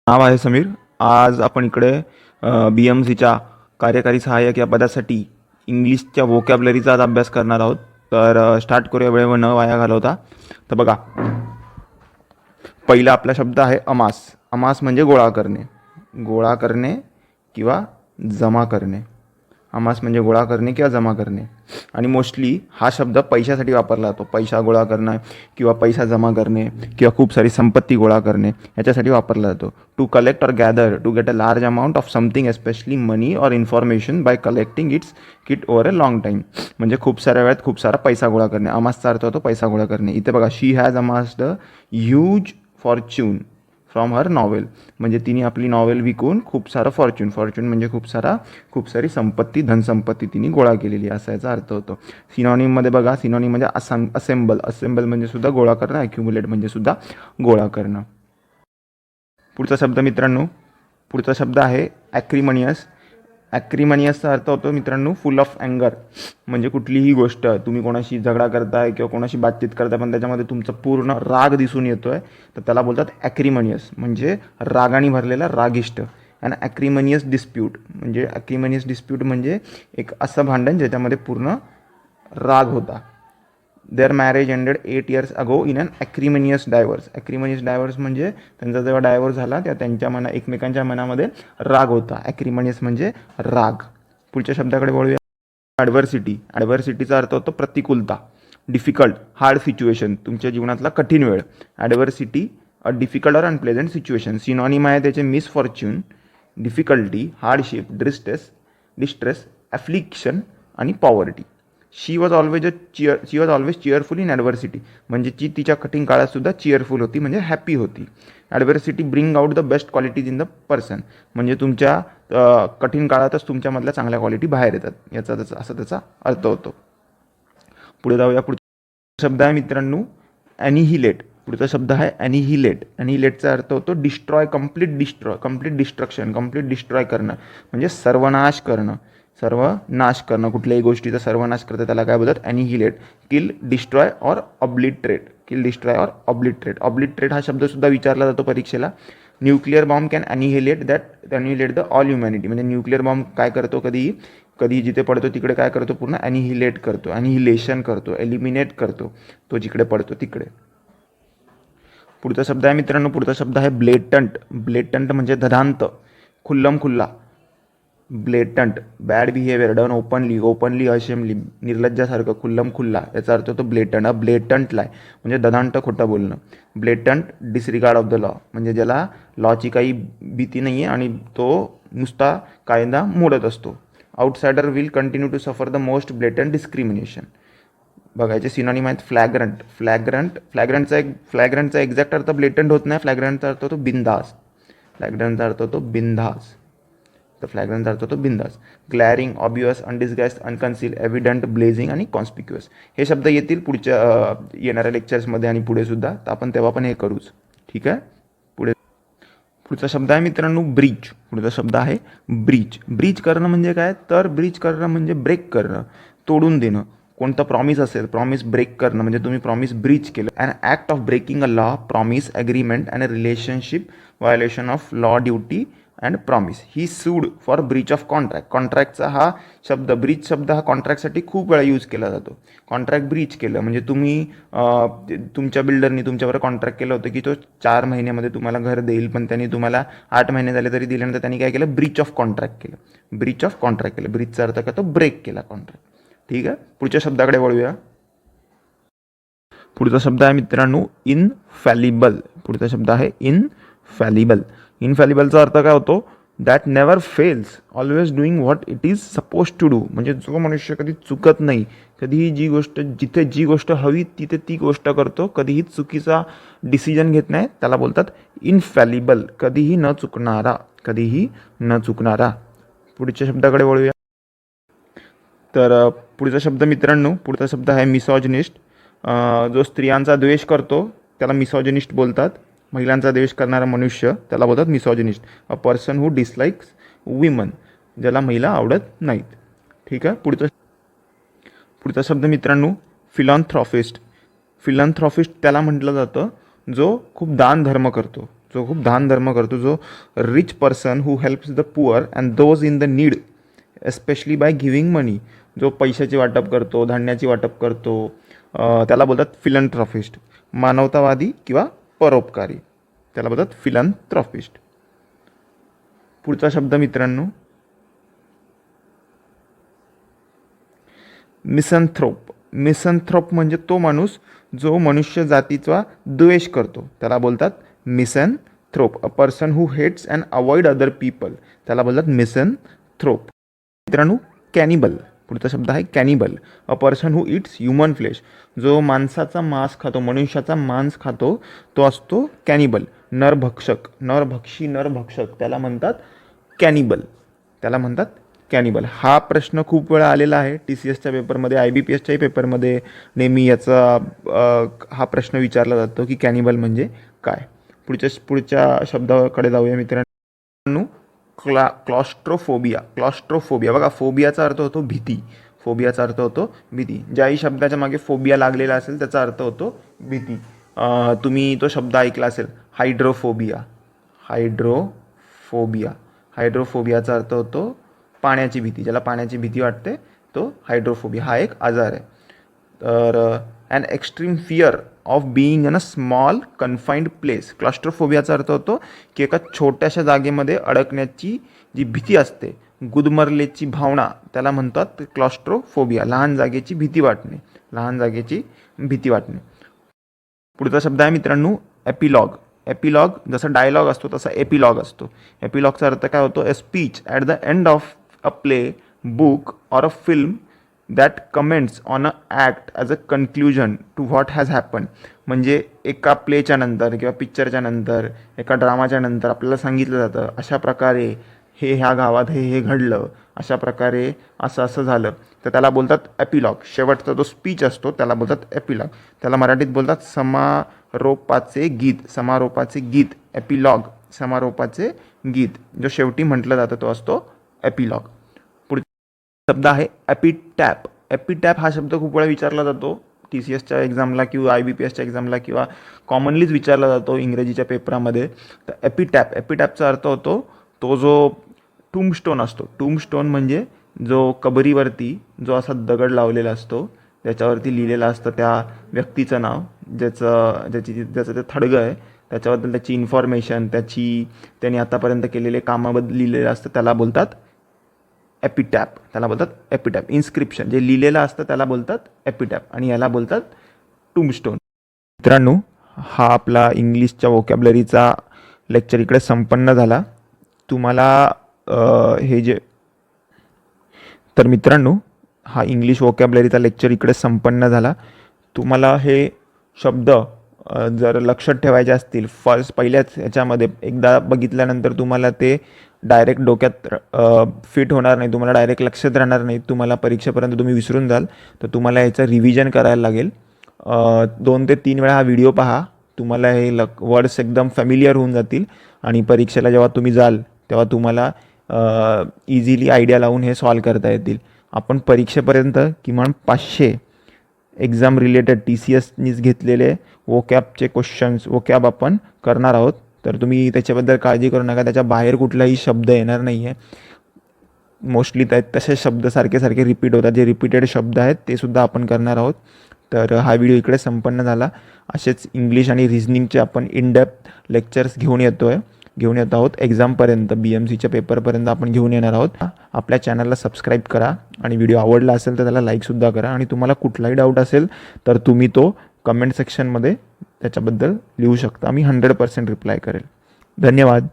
नाव आहे समीर. आज आपण इकडे BMCच्या कार्यकारी सहाय्यक या पदासाठी इंग्लिशच्या व्होकॅबलरीचा आज अभ्यास करणार आहोत. तर स्टार्ट करूया वेळ न वाया घालवता. तर बघा, पहिला आपला शब्द आहे अमास. अमास म्हणजे गोळा करणे, गोळा करणे किंवा जमा करणे. अमास म्हणजे गोळा करणे किंवा जमा करणे. आणि मोस्टली हा शब्द पैशासाठी वापरला जातो. पैसा गोळा करणं किंवा पैसा जमा करणे किंवा खूप सारी संपत्ती गोळा करणे याच्यासाठी वापरला जातो. To collect or gather to get a large amount of something, especially money or information by collecting its kit over a long time. म्हणजे खूप साऱ्या वेळात खूप सारा पैसा गोळा करणे. अमासचा अर्थ होतो पैसा गोळा करणे. इथे बघा, she has amassed a huge fortune from her novel. म्हणजे तिने आपली नॉवेल विकून खूप सारं फॉर्च्यून, फॉर्च्यून म्हणजे खूप सारी संपत्ती, धनसंपत्ती तिने गोळा केलेली, असा याचा अर्थ होतो. सिनॉनिममध्ये बघा, सिनॉनिम म्हणजे असेंबल. असेंबल म्हणजे सुद्धा गोळा करणं. ॲक्युमुलेट म्हणजे सुद्धा गोळा करणं. पुढचा शब्द मित्रांनो, पुढचा शब्द आहे ॲक्रिमनियस. ॲक्रिमनियसचा अर्थ होतो मित्रांनो फुल ऑफ अँगर. म्हणजे कुठलीही गोष्ट, तुम्ही कोणाशी झगडा करताय किंवा कोणाशी बातचीत करताय पण त्याच्यामध्ये तुमचा पूर्ण राग दिसून येतो आहे, तर त्याला बोलतात ॲक्रिमनियस. म्हणजे रागाने भरलेला, रागिष्ट. अँड ॲक्रिमनियस डिस्प्यूट म्हणजे एक असं भांडण ज्याच्यामध्ये पूर्ण राग होता. देअर मॅरेज एंडेड 8 years अगो इन अन ॲक्रिमनियस डायव्हर्स. ॲक्रिमनियस डायव्हर्स म्हणजे त्यांचा जेव्हा डायव्हर्स झाला तेव्हा त्यांच्या एकमेकांच्या मनामध्ये राग होता. ॲक्रिमनियस म्हणजे राग. पुढच्या शब्दाकडे वळूया. ॲडव्हर्सिटी. ॲडव्हर्सिटीचा अर्थ होतो प्रतिकूलता. डिफिकल्ट, हार्ड सिच्युएशन, तुमच्या जीवनातला कठीण वेळ. Adversity, a difficult or unpleasant situation. Synonym आहे त्याचे misfortune, difficulty, hardship, distress, affliction आणि poverty. She was always cheerful in adversity. म्हणजे ती तिच्या कठीण काळातसुद्धा चिअरफुल होती, म्हणजे हॅपी होती. Adversity bring out the best qualities in the person. म्हणजे तुमच्या कठीण काळातच तुमच्यामधल्या चांगल्या क्वालिटी बाहेर येतात, असा त्याचा अर्थ होतो. पुढे जाऊया. पुढचा शब्द आहे मित्रांनो ॲनिहिलेट. पुढचा शब्द आहे ॲनिहिलेट. ॲनिहिलेटचा अर्थ होतो destroy, complete destruction, complete destroy करणं. म्हणजे सर्वनाश करणं, सर्वनाश करणं. कुठल्याही गोष्टीचा सर्वनाश करतं त्याला काय बोलतात? Annihilate. Kill, destroy or obliterate. Kill, destroy or obliterate. Obliterate हा शब्दसुद्धा विचारला जातो परीक्षेला. Nuclear bomb can annihilate the all humanity. म्हणजे न्यूक्लिअर बॉम्ब काय करतो, कधी जिथे पडतो तिकडे काय करतो, पूर्ण ॲनिहिलेट करतो, ॲनिहिलेशन करतो, एलिमिनेट करतो तो जिकडे पडतो तिकडे. पुढचा शब्द आहे मित्रांनो, पुढचा शब्द आहे ब्लेटंट. ब्लेटंट म्हणजे धदांत, खुल्लम खुल्ला. ब्लेटंट, बॅड बिहेवियर डन ओपनली अशेमली, निर्लज्जासारखं, खुल्लम खुल्ला, याचा अर्थ होतो ब्लेटंट. ब्लेटंट लाय म्हणजे ददांत खोटं बोलणं. ब्लेटंट डिसरिगार्ड ऑफ द लॉ म्हणजे ज्याला लॉची काही भीती नाही आहे आणि तो नुसता कायदा मोडत असतो. Outsider will continue to suffer the most blatant discrimination. बघायचे सिनॉनिम आहेत फ्लॅग्रंटचा एक्झॅक्ट अर्थ ब्लेटंट होत नाही. फ्लॅग्रंटचा अर्थ होतो बिंदास. तर फ्लॅग्रंटचा अर्थ होतो बिंदास. ग्लॅरिंग, ऑब्वियस, अनडिस्गाइज्ड, अनकन्सील, एव्हिडंट, ब्लेझिंग आणि कॉन्स्पिक्युअस. हे शब्द येतील पुढच्या येणाऱ्या लेक्चर्समध्ये आणि पुढे सुद्धा, तर आपण तेव्हा पण हे करूच. ठीक आहे. पुढचा शब्द आहे मित्रांनो ब्रीच. पुढचा शब्द आहे ब्रीच. ब्रीच करणं म्हणजे काय? तर ब्रीच करणं म्हणजे ब्रेक करणं, तोडून देणं. कोणतं प्रॉमिस असेल, प्रॉमिस ब्रेक करणं म्हणजे तुम्ही प्रॉमिस ब्रीच केलं. An act of breaking a law, promise, agreement and relationship, violation of law, duty and promise. He sued for breach of contract. कॉन्ट्रॅक्टचा हा शब्द, ब्रीच शब्द हा कॉन्ट्रॅक्टसाठी खूप वेळा यूज केला जातो. कॉन्ट्रॅक्ट ब्रीच केलं म्हणजे तुम्ही तुमच्या बिल्डरनी तुमच्यावर कॉन्ट्रॅक्ट केलं होतं की तो 4 महिन्यामध्ये तुम्हाला घर देईल, पण त्यांनी तुम्हाला 8 महिने झाले तरी दिल्यानंतर त्यांनी काय केलं? ब्रीच ऑफ कॉन्ट्रॅक्ट केलं. ब्रीचचा अर्थ काय? तो ब्रेक केला कॉन्ट्रॅक्ट. ठीक आहे. पुढच्या शब्दाकडे वळूया. पुढचा शब्द आहे मित्रांनो इनफॅलिबल. पुढचा शब्द आहे इनफॅलिबल. इनफॅलिबलचा अर्थ काय होतो? That never fails, always doing what it is suppose to do. म्हणजे जो मनुष्य कधी चुकत नाही, कधीही जिथे जी गोष्ट हवी तिथे ती गोष्ट करतो, कधीही चुकीचा डिसिजन घेत नाही, त्याला बोलतात इनफॅलिबल. कधीही न चुकणारा. पुढच्या शब्दाकडे वळूया. तर पुढचा शब्द मित्रांनो, पुढचा शब्द आहे मिसॉजिनिस्ट. जो स्त्रियांचा द्वेष करतो त्याला मिसॉजिनिस्ट बोलतात. महिलांचा द्वेष करणारा मनुष्य त्याला बोलतात misogynist. A person who dislikes women, ज्याला महिला आवडत नाहीत. ठीक आहे. पुढचा शब्द मित्रांनो फिलॉन्थ्रॉफिस्ट. फिलॉन्थ्रॉफिस्ट त्याला म्हटलं जातं जो खूप दान धर्म करतो. जो खूप दान धर्म करतो, जो rich person who helps the poor and those in the need especially by giving money, जो पैशाची वाटप करतो, धान्याची वाटप करतो, त्याला बोलतात फिलंथ्रॉफिस्ट, मानवतावादी किंवा परोपकारी, त्याला बोलतात फिलंथ्रॉफिस्ट. पुढचा शब्द मित्रांनो मिसंथ्रोप. मिसंथ्रोप म्हणजे तो माणूस जो मनुष्य जातीचा द्वेष करतो, त्याला बोलतात misanthrope. A person who hates and avoid other people, त्याला बोलतात मिसंथ्रोप. मित्रांनो कॅनिबल, पुढचा शब्द आहे cannibal. A person who eats human flesh, जो माणसाचा मांस खातो, मनुष्याचा मांस खातो, तो असतो कॅनिबल. नरभक्षक, नरभक्षक त्याला म्हणतात कॅनिबल, त्याला म्हणतात कॅनिबल. हा प्रश्न खूप वेळा आलेला आहे TCSच्या पेपरमध्ये, IBPSच्याही पेपरमध्ये नेहमी याचा हा प्रश्न विचारला जातो की कॅनिबल म्हणजे काय. पुढच्या शब्दाकडे जाऊया मित्रांनो. क्लॉस्ट्रोफोबिया. क्लॉस्ट्रोफोबिया बघा, फोबियाचा अर्थ होतो भीती, फोबियाचा अर्थ होतो भीती. ज्याही शब्दाच्या मागे फोबिया लागलेला असेल त्याचा अर्थ होतो भीती. तुम्ही तो शब्द ऐकला असेल हायड्रोफोबिया. हायड्रोफोबिया, हायड्रोफोबियाचा अर्थ होतो पाण्याची भीती, ज्याला पाण्याची भीती वाटते तो हायड्रोफोबिया, हा एक आजार आहे. तर an extreme fear of being in a small confined place. क्लॉस्ट्रोफोबियाचा अर्थ होतो की एका छोट्याशा जागेमध्ये अडकण्याची जी भीती असते, गुदमरलेची भावना, त्याला म्हणतात क्लॉस्ट्रोफोबिया. लहान जागेची भीती वाटणे, लहान जागेची भीती वाटणे. पुढचा शब्द आहे मित्रांनो एपिलॉग. एपिलॉग जसा डायलॉग असतो तसा एपिलॉग असतो. एपिलॉगचा अर्थ काय होतो, a speech at the end of a play, book or a film that comments on a act as a conclusion to what has happen. म्हणजे एका प्लेच्या नंतर किंवा पिक्चरच्या नंतर, एका ड्रामाच्या नंतर आपल्याला सांगितलं जातं अशा प्रकारे हे ह्या गावात हे घडलं, अशा प्रकारे असं झालं, तर त्याला बोलतात एपिलॉग. शेवटचा जो स्पीच असतो त्याला बोलतात एपिलॉग. त्याला मराठीत बोलतात समारोपाचे गीत. समारोपाचे गीत एपिलॉग, समारोपाचे गीत. जो शेवटी म्हटलं जातं तो असतो एपिलॉग. पुढचा शब्द आहे एपिटॅप. एपिटॅप हा शब्द खूप वेळा विचारला जातो TCSच्या एक्झामला किंवा IBPSच्या एक्झामला, किंवा कॉमनलीच विचारला जातो इंग्रजीच्या पेपरामध्ये. तर एपिटॅप, एपिटॅपचा अर्थ होतो तो जो टूमस्टोन असतो. टूमस्टोन म्हणजे जो कबरीवरती जो असा दगड लावलेला असतो, त्याच्यावरती लिहिलेलं असतं त्या व्यक्तीचं नाव, ज्याचं ते थडगं आहे, त्याच्याबद्दल त्याची इन्फॉर्मेशन, त्यांनी आतापर्यंत केलेले कामाबद्दल लिहिलेलं असतं, त्याला बोलतात एपिटॅप. त्याला बोलतात एपिटॅप. इन्स्क्रिप्शन जे लिहिलेलं असतं त्याला बोलतात एपिटॅप, आणि याला बोलतात टूमस्टोन. मित्रांनो हा आपला इंग्लिशच्या वोकॅबलरीचा लेक्चर इकडे संपन्न झाला. तुम्हाला हे जे तर मित्रांनो हा इंग्लिश वोकॅबलरीचा लेक्चर इकडे संपन्न झाला. तुम्हाला हे शब्द जर लक्षात ठेवायचे असतील पहिल्याच ह्याच्यामध्ये एकदा बघितल्यानंतर तुम्हाला ते डायरेक्ट डोक्यात फिट होणार नाही, तुम्हाला डायरेक्ट लक्षात राहणार नाही, तुम्हाला परीक्षेपर्यंत तुम्ही विसरून जाल. तर तुम्हाला याचं रिव्हिजन करायला लागेल. 2 ते 3 वेळा हा व्हिडिओ पहा, तुम्हाला हे वर्ड्स एकदम फॅमिलियर होऊन जातील, आणि परीक्षेला जेव्हा तुम्ही जाल तेव्हा तुम्हाला इझिली आयडिया लावून हे सॉल्व करता येतील. आपण परीक्षेपर्यंत किमान 500 एक्झाम रिलेटेड TCSनीच घेतलेले वोकॅबचे क्वेश्चन्स वोकॅब आपण करणार आहोत. तर तुम्ही त्याच्याबद्दल काळजी करू नका, त्याच्या बाहेर कुठलाही शब्द येणार नाही आहे. मोस्टली तसे शब्द सारखे रिपीट होतात, जे रिपीटेड शब्द आहेत ते सुद्धा आपण करणार आहोत. तर हा व्हिडिओ इकडे संपन्न झाला. असेच इंग्लिश आणि रिझनिंगचे आपण इनडेप्थ लेक्चर्स घेऊन येत आहोत एक्झामपर्यंत, BMCच्या पेपरपर्यंत आपण घेऊन येणार आहोत. आपल्या चॅनलला सबस्क्राईब करा, आणि व्हिडिओ आवडला असेल तर त्याला लाईकसुद्धा करा. आणि तुम्हाला कुठलाही डाऊट असेल तर तुम्ही तो कमेंट सेक्शनमध्ये त्याच्याबद्दल लिहू शकता. मी 100% रिप्लाय करेल. धन्यवाद.